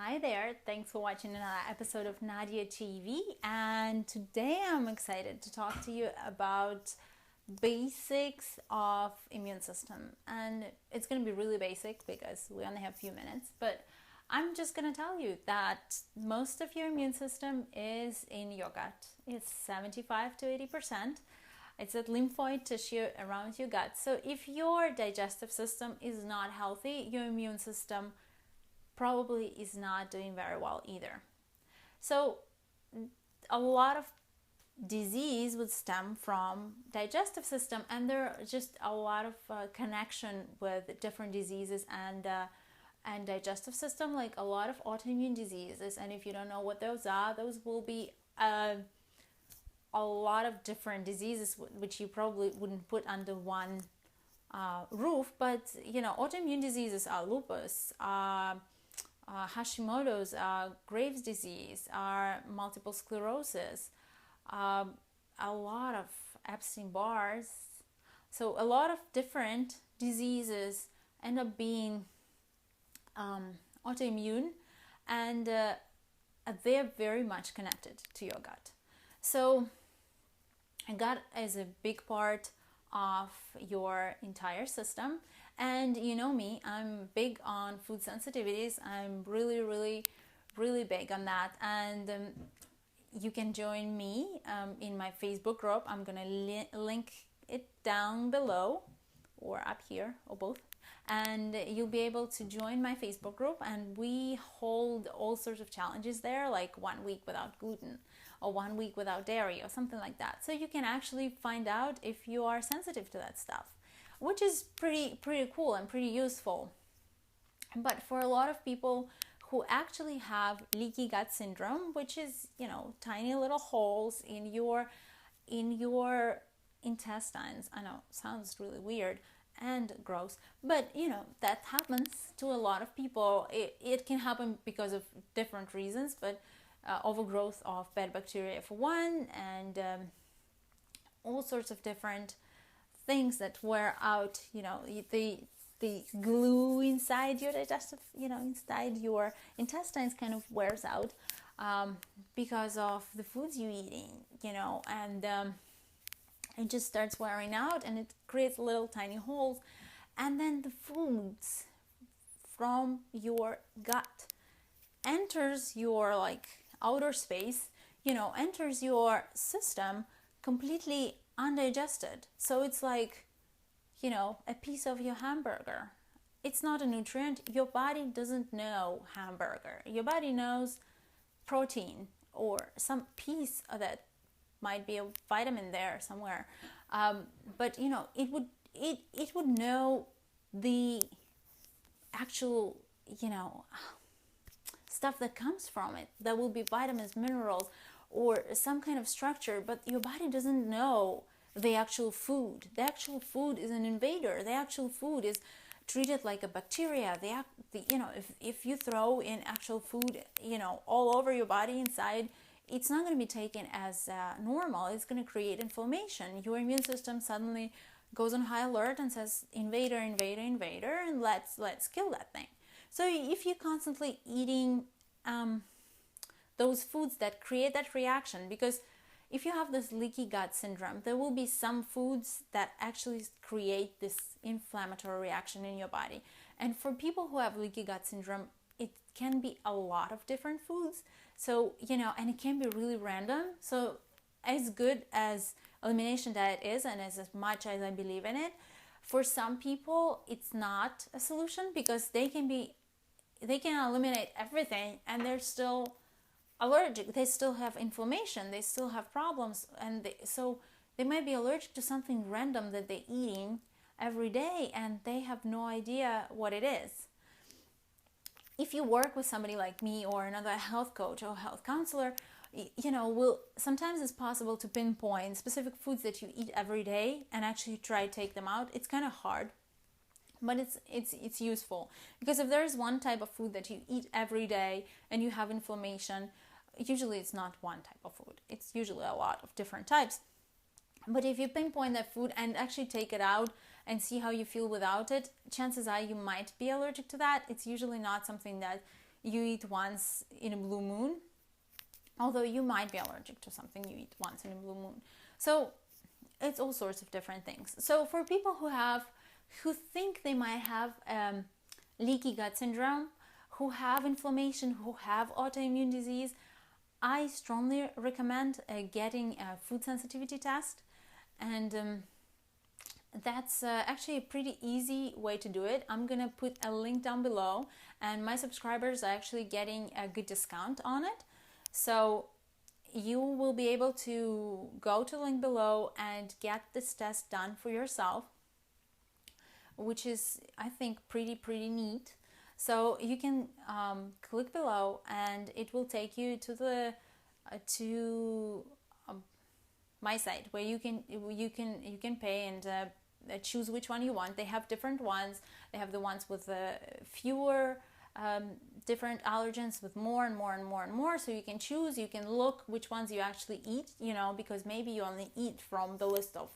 Hi there, thanks for watching another episode of Nadia TV, and today I'm excited to talk to you about basics of immune system. And it's going to be really basic because we only have a few minutes, but I'm just going to tell you that most of your immune system is in your gut. It's 75 to 80%. It's that lymphoid tissue around your gut. So if your digestive system is not healthy, your immune system probably is not doing very well either. So a lot of disease would stem from digestive system, and there are just a lot of connection with different diseases and digestive system, like a lot of autoimmune diseases. And if you don't know what those are, those will be a lot of different diseases which you probably wouldn't put under one roof. But autoimmune diseases are lupus, Hashimoto's, Graves' disease, multiple sclerosis, a lot of Epstein-Barr's. So a lot of different diseases end up being autoimmune, and they're very much connected to your gut. So gut is a big part of your entire system. And you know me, I'm big on food sensitivities. I'm really big on that. And you can join me in my Facebook group. I'm gonna link it down below or up here or both. And you'll be able to join my Facebook group, and we hold all sorts of challenges there, like 1 week without gluten or 1 week without dairy or something like that. So you can actually find out if you are sensitive to that stuff, which is pretty cool and pretty useful. But for a lot of people who actually have leaky gut syndrome, which is, tiny little holes in your intestines. I know, sounds really weird and gross, but that happens to a lot of people. It can happen because of different reasons, but overgrowth of bad bacteria for one, and all sorts of different things that wear out, the glue inside your digestive, inside your intestines kind of wears out because of the foods you're eating, and it just starts wearing out, and it creates little tiny holes. And then the foods from your gut enters your outer space, enters your system completely undigested. So it's like, a piece of your hamburger. It's not a nutrient. Your body doesn't know hamburger. Your body knows protein or some piece of that might be a vitamin there somewhere. But it would know the actual, stuff that comes from it. There will be vitamins, minerals, or some kind of structure, but your body doesn't know the actual food. The actual food is an invader. The actual food is treated like a bacteria. If you throw in actual food, all over your body inside, it's not going to be taken as normal. It's going to create inflammation. Your immune system suddenly goes on high alert and says, invader, invader, invader, and let's kill that thing. So if you're constantly eating those foods that create that reaction, because if you have this leaky gut syndrome, there will be some foods that actually create this inflammatory reaction in your body. And for people who have leaky gut syndrome, it can be a lot of different foods. So, and it can be really random. So as good as elimination diet is, and as much as I believe in it, for some people, it's not a solution, because they can eliminate everything and they're still allergic. They still have inflammation. They still have problems. And so they might be allergic to something random that they're eating every day, and they have no idea what it is. If you work with somebody like me or another health coach or health counselor, sometimes it's possible to pinpoint specific foods that you eat every day and actually try to take them out. It's kind of hard, but it's useful, because if there is one type of food that you eat every day and you have inflammation, usually it's not one type of food. It's usually a lot of different types. But if you pinpoint that food and actually take it out and see how you feel without it, chances are you might be allergic to that. It's usually not something that you eat once in a blue moon, although you might be allergic to something you eat once in a blue moon. So it's all sorts of different things. So for people who think they might have leaky gut syndrome, who have inflammation, who have autoimmune disease, I strongly recommend getting a food sensitivity test. And that's actually a pretty easy way to do it. I'm gonna put a link down below, and my subscribers are actually getting a good discount on it. So you will be able to go to the link below and get this test done for yourself, which is, I think, pretty neat. So you can click below, and it will take you to the my site, where you can pay and choose which one you want. They have different ones. They have the ones with fewer different allergens, with more and more. So you can choose. You can look which ones you actually eat. Because maybe you only eat from the list of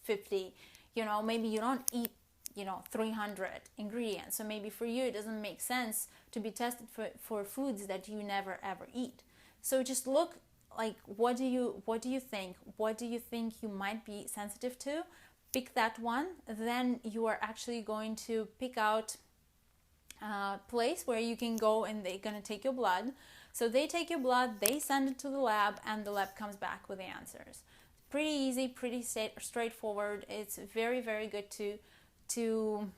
50. Maybe you don't eat 300 ingredients. So maybe for you it doesn't make sense to be tested for foods that you never ever eat. So just look, like, what do you think? What do you think you might be sensitive to? Pick that one. Then you are actually going to pick out a place where you can go, and they're going to take your blood. So they take your blood, they send it to the lab, and the lab comes back with the answers. Pretty easy, pretty straightforward. It's very good to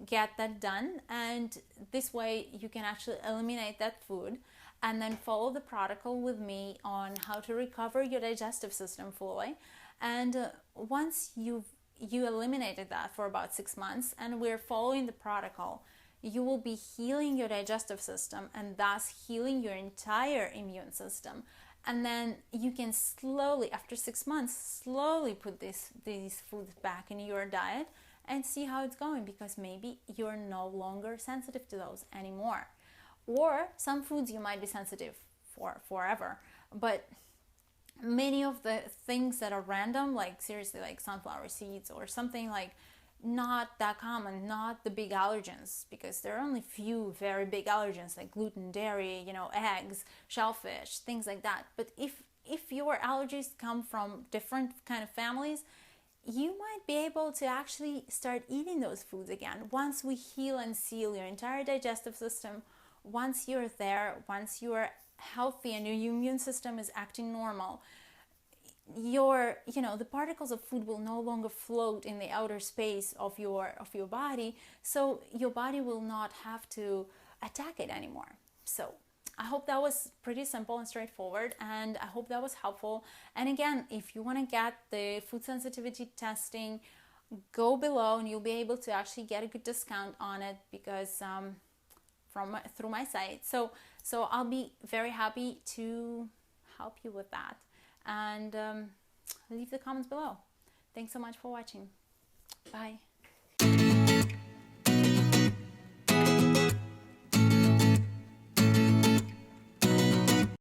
get that done, and this way you can actually eliminate that food and then follow the protocol with me on how to recover your digestive system fully. And once you eliminated that for about 6 months, and we're following the protocol, you will be healing your digestive system, and thus healing your entire immune system. And then you can slowly, after 6 months, slowly put these foods back in your diet and see how it's going, because maybe you're no longer sensitive to those anymore. Or some foods you might be sensitive for forever, but many of the things that are random, like seriously, like sunflower seeds or something, like not that common, not the big allergens, because there are only few very big allergens like gluten, dairy, eggs, shellfish, things like that. But if your allergies come from different kind of families, you might be able to actually start eating those foods again once we heal and seal your entire digestive system. Once you're there, once you're healthy and your immune system is acting normal, the particles of food will no longer float in the outer space of your body, so your body will not have to attack it anymore. So I hope that was pretty simple and straightforward, and I hope that was helpful. And again, if you want to get the food sensitivity testing, go below and you'll be able to actually get a good discount on it, because through my site. So I'll be very happy to help you with that. And leave the comments below. Thanks so much for watching. Bye.